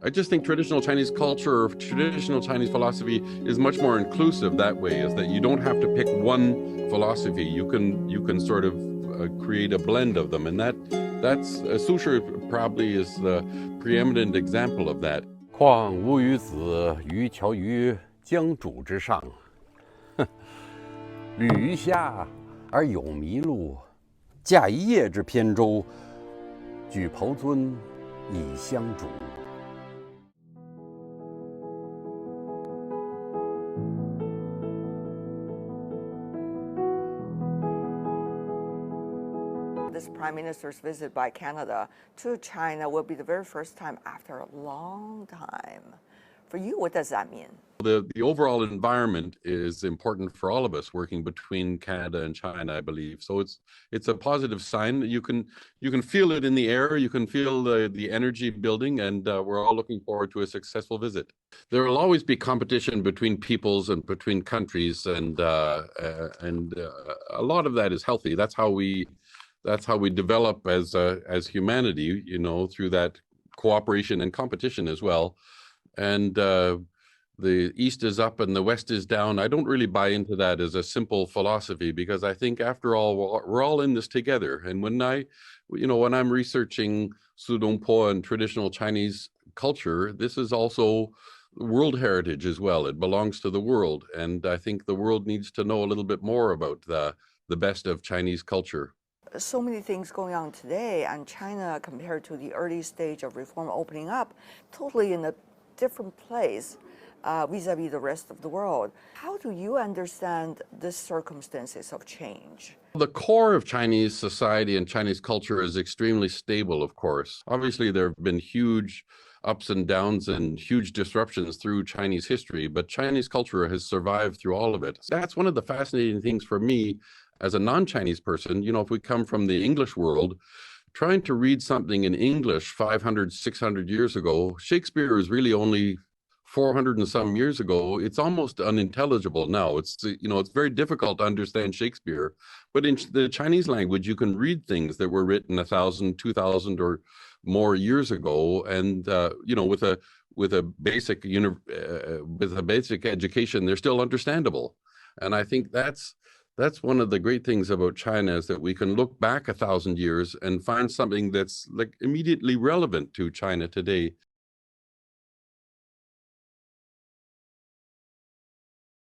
I just think traditional Chinese culture or traditional Chinese philosophy is much more inclusive that way, is that you don't have to pick one philosophy. You can sort of create a blend of them, and that's Susher probably is the preeminent example of that. 况吾与子渔樵于江渚之上，侣鱼虾而友麋鹿，驾一叶之扁舟，举匏樽以相属。This Prime Minister's visit by Canada to China will be the very first time after a long time. For you, what does that mean? The overall environment is important for all of us working between Canada and China, I believe. So it's a positive sign. You can feel it in the air. You can feel the energy building, and we're all looking forward to a successful visit. There will always be competition between peoples and between countries, and a lot of that is healthy. That's how we develop as humanity, through that cooperation and competition as well. And the East is up and the West is down. I don't really buy into that as a simple philosophy, because I think after all, we're all in this together. And when I'm researching Sudongpo and traditional Chinese culture, this is also world heritage as well. It belongs to the world. And I think the world needs to know a little bit more about the best of Chinese culture. So many things going on today, and China, compared to the early stage of reform opening up, totally in a different place vis-a-vis the rest of the world. How do you understand the circumstances of change? The core of Chinese society and Chinese culture is extremely stable, of course. Obviously, there have been huge ups and downs and huge disruptions through Chinese history, but Chinese culture has survived through all of it. That's one of the fascinating things for me as a non-Chinese person. If we come from the English world, trying to read something in English 500, 600 years ago, Shakespeare is really only 400 and some years ago. It's almost unintelligible now. It's very difficult to understand Shakespeare. But in the Chinese language, you can read things that were written 1,000, 2,000 or more years ago, and with a basic education, they're still understandable. And I think that's one of the great things about China, is that we can look back 1,000 years and find something that's like immediately relevant to China today.